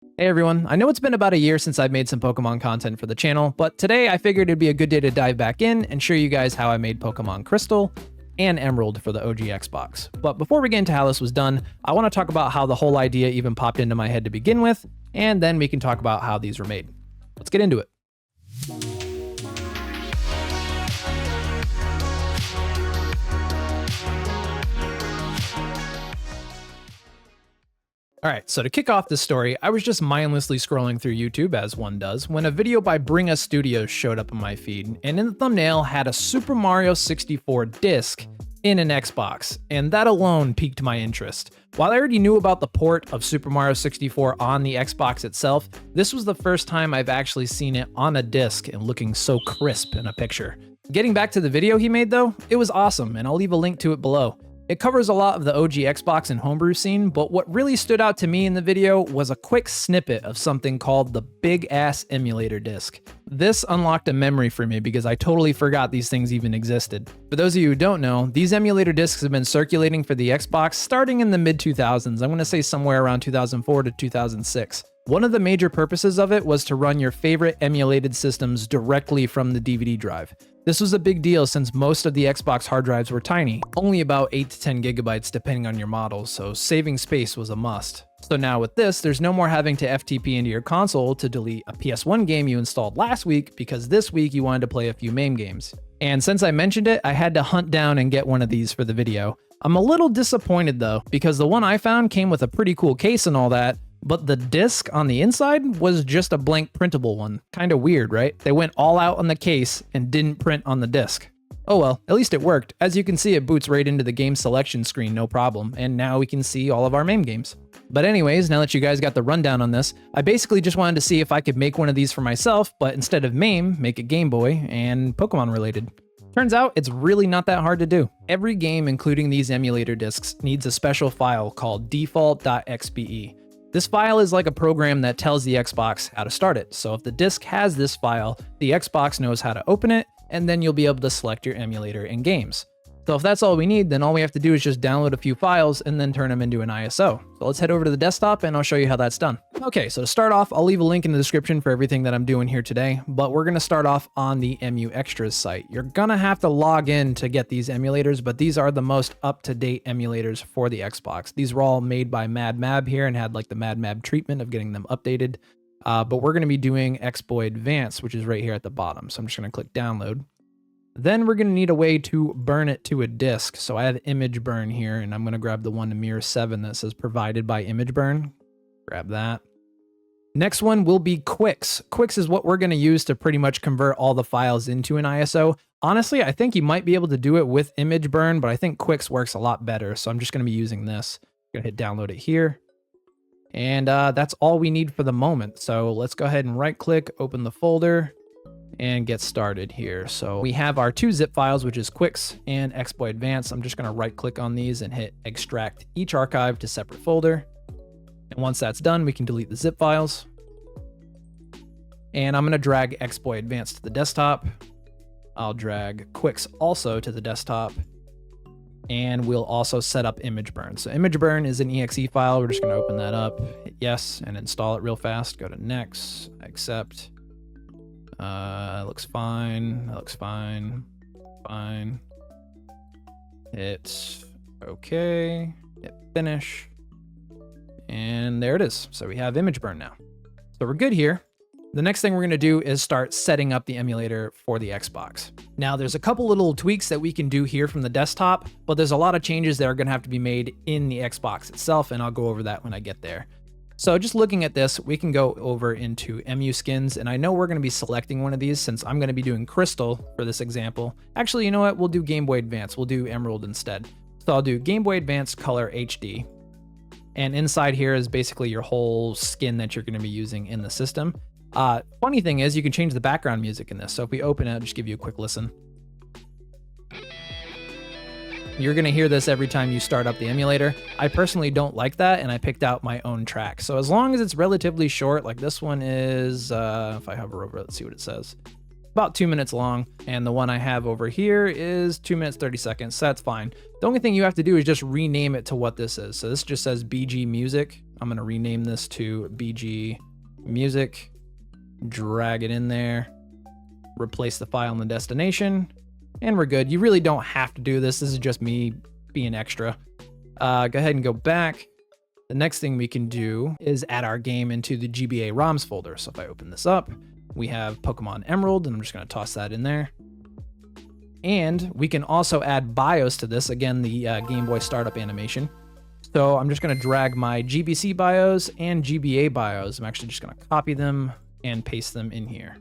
Hey everyone, I know it's been about a year since I've made some Pokemon content for the channel, but today I figured it'd be a good day to dive back in and show you guys how I made Pokemon Crystal and Emerald for the OG Xbox. But before we get into how this was done, I want to talk about how the whole idea even popped into my head to begin with, and then we can talk about how these were made. Let's get into it. Alright, so to kick off this story, I was just mindlessly scrolling through YouTube, as one does, when a video by Bring Us Studios showed up on my feed, and in the thumbnail had a Super Mario 64 disc in an Xbox, and that alone piqued my interest. While I already knew about the port of Super Mario 64 on the Xbox itself, this was the first time I've actually seen it on a disc and looking so crisp in a picture. Getting back to the video he made though, it was awesome, and I'll leave a link to it below. It covers a lot of the OG Xbox and homebrew scene, but what really stood out to me in the video was a quick snippet of something called the Big Ass Emulator Disc. This unlocked a memory for me because I totally forgot these things even existed. For those of you who don't know, these emulator discs have been circulating for the Xbox starting in the mid-2000s. I'm going to say somewhere around 2004 to 2006. One of the major purposes of it was to run your favorite emulated systems directly from the DVD drive. This was a big deal since most of the Xbox hard drives were tiny, only about 8 to 10 gigabytes depending on your model, so saving space was a must. So now with this, there's no more having to FTP into your console to delete a PS1 game you installed last week because this week you wanted to play a few MAME games. And since I mentioned it, I had to hunt down and get one of these for the video. I'm a little disappointed though, because the one I found came with a pretty cool case and all that, but the disc on the inside was just a blank printable one. Kinda weird, right? They went all out on the case and didn't print on the disc. Oh well, at least it worked. As you can see, it boots right into the game selection screen, no problem, and now we can see all of our MAME games. But anyways, now that you guys got the rundown on this, I basically just wanted to see if I could make one of these for myself, but instead of MAME, make it Game Boy and Pokemon related. Turns out it's really not that hard to do. Every game, including these emulator discs, needs a special file called default.xbe. This file is like a program that tells the Xbox how to start it. So if the disc has this file, the Xbox knows how to open it, and then you'll be able to select your emulator and games. So if that's all we need, then all we have to do is just download a few files and then turn them into an ISO. So let's head over to the desktop and I'll show you how that's done. Okay, so to start off, I'll leave a link in the description for everything that I'm doing here today, but we're gonna start off on the EMU Extras site. You're gonna have to log in to get these emulators, but these are the most up-to-date emulators for the Xbox. These were all made by MadMab here and had like the MadMab treatment of getting them updated. But we're gonna be doing X-Boy Advance, which is right here at the bottom. So I'm just gonna click download. Then we're going to need a way to burn it to a disk. So I have Image Burn here, and I'm going to grab the one to Mirror 7 that says provided by Image Burn. Grab that. Next one will be Quix. Quix is what we're going to use to pretty much convert all the files into an ISO. Honestly, I think you might be able to do it with Image Burn, but I think Quix works a lot better. So I'm just going to be using this. I'm going to hit download it here. And that's all we need for the moment. So let's go ahead and right click, open the folder, and get started here. So we have our two zip files, which is Quix and X-Boy Advance. I'm just going to right click on these and hit extract each archive to separate folder. And once that's done, we can delete the zip files. And I'm going to drag X-Boy Advance to the desktop. I'll drag Quix also to the desktop. And we'll also set up Image Burn. So Image Burn is an exe file. We're just going to open that up, hit yes, and install it real fast. Go to next, accept. Looks fine. That looks fine. Fine. Hit OK. Hit finish. And there it is. So we have Image Burn now. So we're good here. The next thing we're going to do is start setting up the emulator for the Xbox. Now, there's a couple little tweaks that we can do here from the desktop, but there's a lot of changes that are going to have to be made in the Xbox itself, and I'll go over that when I get there. So just looking at this, we can go over into EMU skins, and I know we're going to be selecting one of these since I'm going to be doing Crystal for this example. Actually, you know what? We'll do Game Boy Advance. We'll do Emerald instead. So I'll do Game Boy Advance Color HD. And inside here is basically your whole skin that you're going to be using in the system. Funny thing is, you can change the background music in this. So if we open it, I'll just give you a quick listen. You're going to hear this every time you start up the emulator. I personally don't like that, and I picked out my own track. So as long as it's relatively short, like this one is, if I hover over it, let's see what it says. About 2 minutes long, and the one I have over here is 2 minutes 30 seconds, so that's fine. The only thing you have to do is just rename it to what this is. So this just says BG Music. I'm going to rename this to BG Music, drag it in there, replace the file in the destination, and we're good. You really don't have to do this. This is just me being extra. Go ahead and go back. The next thing we can do is add our game into the GBA ROMs folder. So if I open this up, we have Pokemon Emerald, and I'm just going to toss that in there. And we can also add BIOS to this. Again, the Game Boy startup animation. So I'm just going to drag my GBC BIOS and GBA BIOS. I'm actually just going to copy them and paste them in here.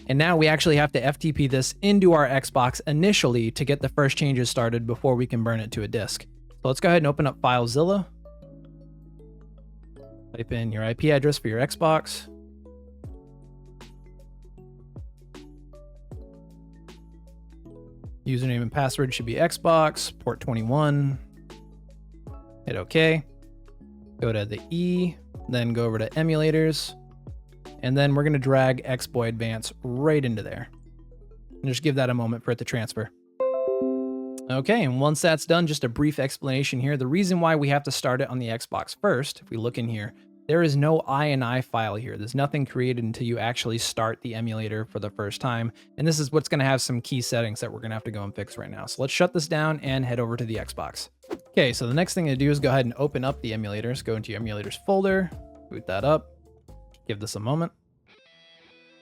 And now we actually have to FTP this into our Xbox initially to get the first changes started before we can burn it to a disk. So let's go ahead and open up FileZilla. Type in your IP address for your Xbox. Username and password should be Xbox, port 21. Hit OK. Go to the E, then go over to emulators. And then we're going to drag X-Boy Advance right into there. And just give that a moment for it to transfer. Okay, and once that's done, just a brief explanation here. The reason why we have to start it on the Xbox first, if we look in here, there is no INI file here. There's nothing created until you actually start the emulator for the first time. And this is what's going to have some key settings that we're going to have to go and fix right now. So let's shut this down and head over to the Xbox. Okay, so the next thing to do is go ahead and open up the emulators. Go into your emulators folder, boot that up, give this a moment.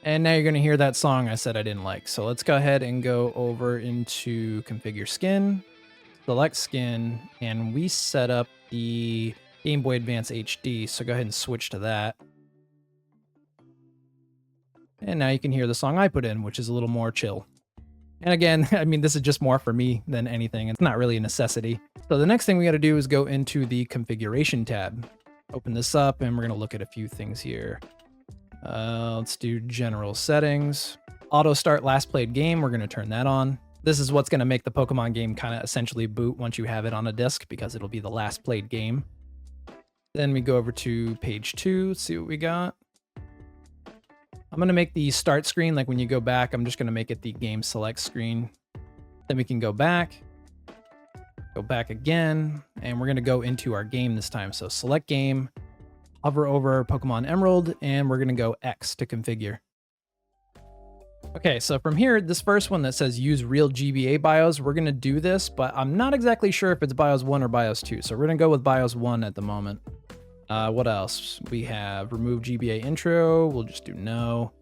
And now you're going to hear that song I said I didn't like. So let's go ahead and go over into configure skin, select skin, and we set up the Game Boy Advance HD. So go ahead and switch to that. And now you can hear the song I put in, which is a little more chill. And again, I mean, this is just more for me than anything. It's not really a necessity. So the next thing we got to do is go into the configuration tab. Open this up and we're going to look at a few things here. Let's do general settings. Auto start last played game, we're going to turn that on. This is what's going to make the Pokemon game kind of essentially boot once you have it on a disc, because it'll be the last played game. Then we go over to page 2, see what we got. I'm going to make the start screen, like when you go back, I'm just going to make it the game select screen. Then we can go back again, and we're going to go into our game this time. So select game, hover over Pokemon Emerald, and we're going to go X to configure. Okay, so from here, this first one that says use real GBA BIOS, we're going to do this, but I'm not exactly sure if it's BIOS 1 or BIOS 2, so we're going to go with BIOS 1 at the moment. What else? We have remove GBA intro, we'll just do no.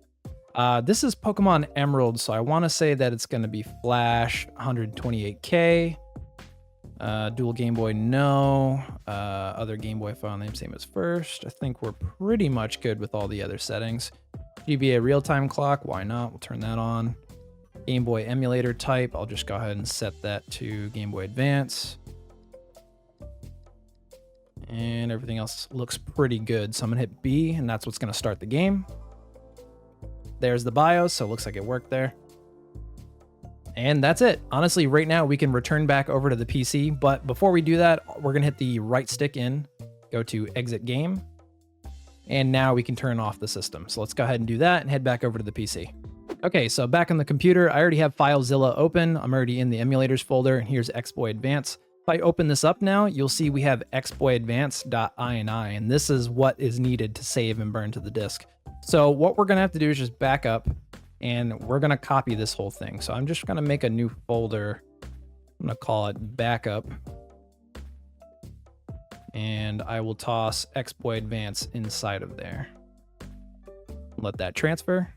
This is Pokemon Emerald, so I want to say that it's going to be Flash 128K. Dual Game Boy, no. Other Game Boy file name, same as first. I think we're pretty much good with all the other settings. GBA real-time clock, why not? We'll turn that on. Game Boy emulator type, I'll just go ahead and set that to Game Boy Advance. And everything else looks pretty good. So I'm gonna hit B, and that's what's gonna start the game. There's the BIOS, so it looks like it worked there. And that's it. Honestly, right now we can return back over to the PC, but before we do that, we're gonna hit the right stick in, go to exit game, and now we can turn off the system. So let's go ahead and do that and head back over to the PC. Okay, so back on the computer, I already have FileZilla open. I'm already in the emulators folder, and here's X-Boy Advance. If I open this up now, you'll see we have xboyadvance.ini, and this is what is needed to save and burn to the disk. So what we're gonna have to do is just back up, and we're gonna copy this whole thing. So I'm just gonna make a new folder. I'm gonna call it backup. And I will toss X-Boy Advance inside of there. Let that transfer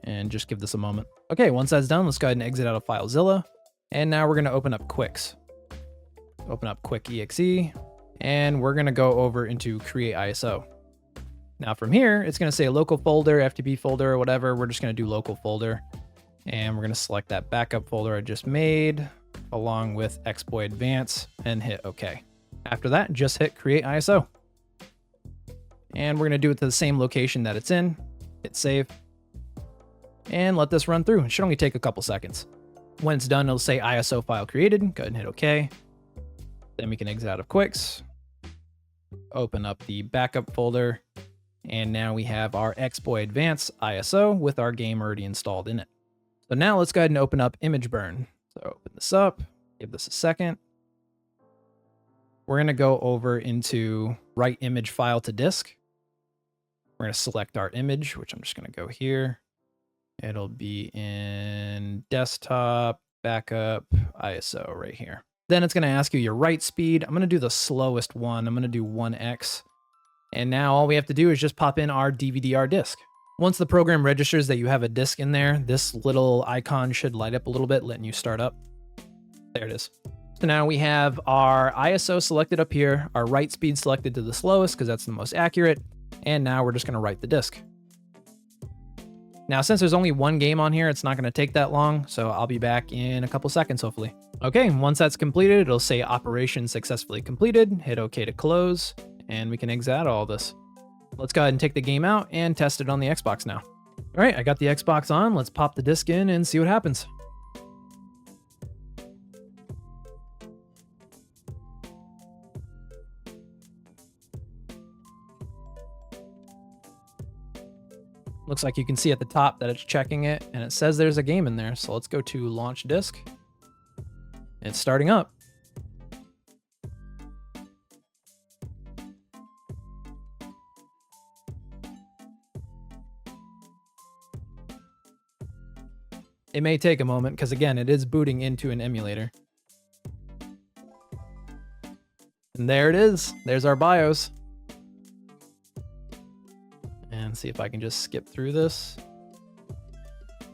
and just give this a moment. Okay, once that's done, let's go ahead and exit out of FileZilla. And now we're gonna open up Quicks. Open up Quick EXE, and we're gonna go over into Create ISO. Now from here, it's gonna say local folder, FTP folder, or whatever. We're just gonna do local folder. And we're gonna select that backup folder I just made, along with X-Boy Advance, and hit OK. After that, just hit Create ISO. And we're gonna do it to the same location that it's in. Hit save. And let this run through. It should only take a couple seconds. When it's done, it'll say ISO file created. Go ahead and hit OK. Then we can exit out of Quicks. Open up the backup folder. And now we have our X-Boy Advance ISO with our game already installed in it. So now let's go ahead and open up Image Burn. So open this up, give this a second. we're going to go over into write image file to disk. We're going to select our image, which I'm just going to go here. It'll be in desktop, backup, ISO right here. Then it's going to ask you your write speed. I'm going to do the slowest one. I'm going to do 1x. And now all we have to do is just pop in our DVD-R disk. Once the program registers that you have a disk in there, this little icon should light up a little bit, letting you start up. There it is. So now we have our ISO selected up here, our write speed selected to the slowest because that's the most accurate. And now we're just going to write the disk. Now, since there's only one game on here, it's not going to take that long, so I'll be back in a couple seconds, hopefully. Okay, once that's completed, it'll say operation successfully completed. Hit OK to close, and we can exit out all this. Let's go ahead and take the game out and test it on the Xbox now. All right, I got the Xbox on. Let's pop the disc in and see what happens. Looks like you can see at the top that it's checking it, and it says there's a game in there. So let's go to launch disk. It's starting up. It may take a moment because, again, it is booting into an emulator. And there it is. There's our BIOS. And see if I can just skip through this.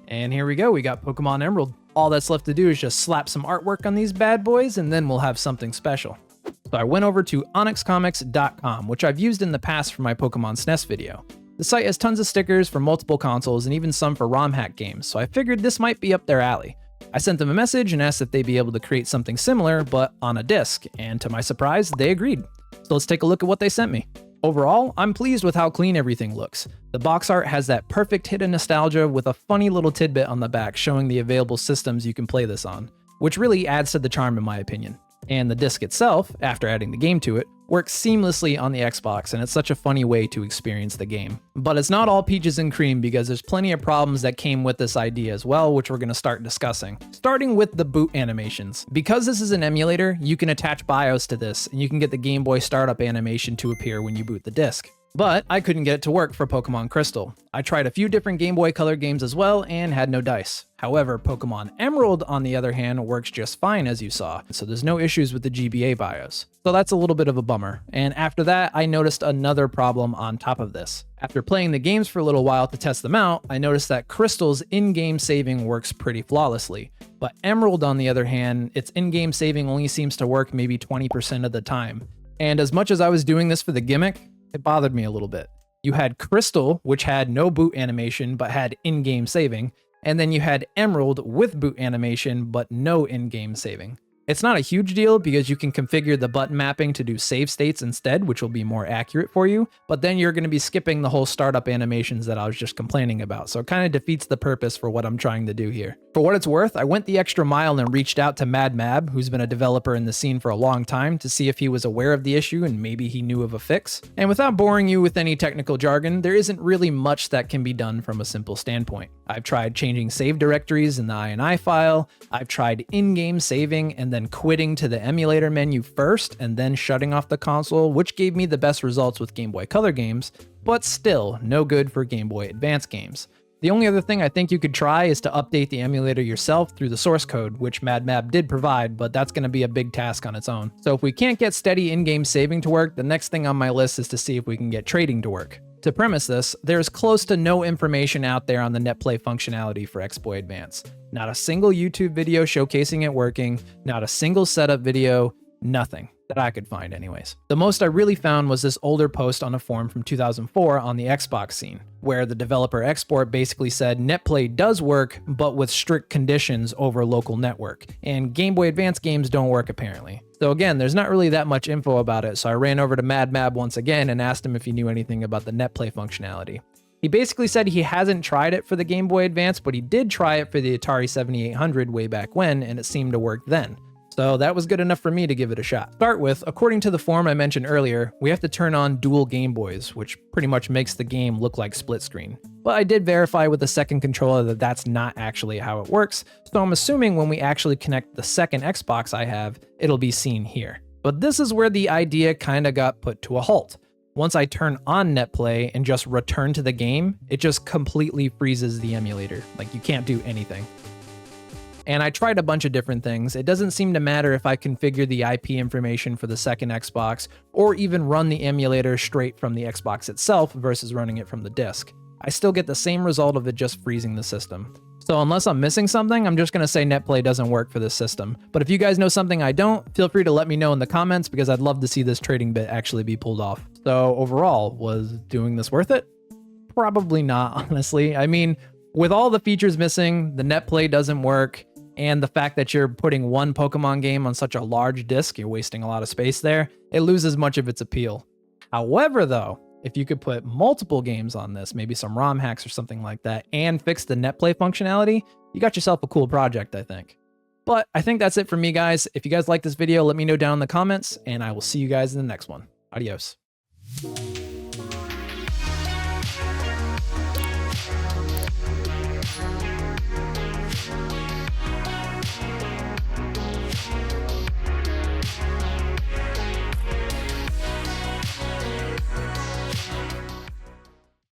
And here we go. We got Pokemon Emerald. All that's left to do is just slap some artwork on these bad boys, and then we'll have something special. So I went over to onyxcomics.com, which I've used in the past for my Pokemon SNES video. The site has tons of stickers for multiple consoles and even some for ROM hack games, so I figured this might be up their alley. I sent them a message and asked if they'd be able to create something similar, but on a disc, and to my surprise, they agreed. So let's take a look at what they sent me. Overall, I'm pleased with how clean everything looks. The box art has that perfect hit of nostalgia with a funny little tidbit on the back showing the available systems you can play this on, which really adds to the charm in my opinion. And the disc itself, after adding the game to it, works seamlessly on the Xbox, and it's such a funny way to experience the game. But it's not all peaches and cream because there's plenty of problems that came with this idea as well, which we're going to start discussing. Starting with the boot animations. Because this is an emulator, you can attach BIOS to this, and you can get the Game Boy startup animation to appear when you boot the disc. But I couldn't get it to work for Pokemon Crystal. I tried a few different Game Boy Color games as well and had no dice. However, Pokemon Emerald, on the other hand, works just fine as you saw, so there's no issues with the GBA BIOS. So that's a little bit of a bummer. And after that, I noticed another problem on top of this. After playing the games for a little while to test them out, I noticed that Crystal's in-game saving works pretty flawlessly. But Emerald, on the other hand, its in-game saving only seems to work maybe 20% of the time. And as much as I was doing this for the gimmick, it bothered me a little bit. You had Crystal, which had no boot animation but had in-game saving, and then you had Emerald with boot animation but no in-game saving. It's not a huge deal because you can configure the button mapping to do save states instead, which will be more accurate for you, but then you're going to be skipping the whole startup animations that I was just complaining about, so it kind of defeats the purpose for what I'm trying to do here. For what it's worth, I went the extra mile and reached out to MadMab, who's been a developer in the scene for a long time, to see if he was aware of the issue and maybe he knew of a fix. And without boring you with any technical jargon, there isn't really much that can be done from a simple standpoint. I've tried changing save directories in the INI file, I've tried in-game saving and then quitting to the emulator menu first and then shutting off the console, which gave me the best results with Game Boy Color games, but still no good for Game Boy Advance games. The only other thing I think you could try is to update the emulator yourself through the source code, which MadMab did provide, but that's going to be a big task on its own. So if we can't get steady in-game saving to work, the next thing on my list is to see if we can get trading to work. To premise this, there's close to no information out there on the NetPlay functionality for X-Boy Advance. Not a single YouTube video showcasing it working, not a single setup video, nothing that I could find anyways. The most I really found was this older post on a forum from 2004 on the Xbox scene, where the developer Export basically said NetPlay does work, but with strict conditions over local network, and Game Boy Advance games don't work apparently. So again, there's not really that much info about it, so I ran over to MadMab once again and asked him if he knew anything about the NetPlay functionality. He basically said he hasn't tried it for the Game Boy Advance, but he did try it for the Atari 7800 way back when, and it seemed to work then. So that was good enough for me to give it a shot. Start with, according to the forum I mentioned earlier, we have to turn on dual Game Boys, which pretty much makes the game look like split screen. But I did verify with the second controller that that's not actually how it works, so I'm assuming when we actually connect the second Xbox I have, it'll be seen here. But this is where the idea kinda got put to a halt. Once I turn on NetPlay and just return to the game, it just completely freezes the emulator. Like, you can't do anything. And I tried a bunch of different things. It doesn't seem to matter if I configure the IP information for the second Xbox, or even run the emulator straight from the Xbox itself versus running it from the disk. I still get the same result of it just freezing the system. So unless I'm missing something, I'm just gonna say NetPlay doesn't work for this system. But if you guys know something I don't, feel free to let me know in the comments, because I'd love to see this trading bit actually be pulled off. So overall, was doing this worth it? Probably not, honestly. I mean, with all the features missing, the NetPlay doesn't work, and the fact that you're putting one Pokemon game on such a large disc, you're wasting a lot of space there, it loses much of its appeal. However though, if you could put multiple games on this, maybe some ROM hacks or something like that, and fix the NetPlay functionality, you got yourself a cool project, I think. But I think that's it for me, guys. If you guys like this video, let me know down in the comments, and I will see you guys in the next one. Adios.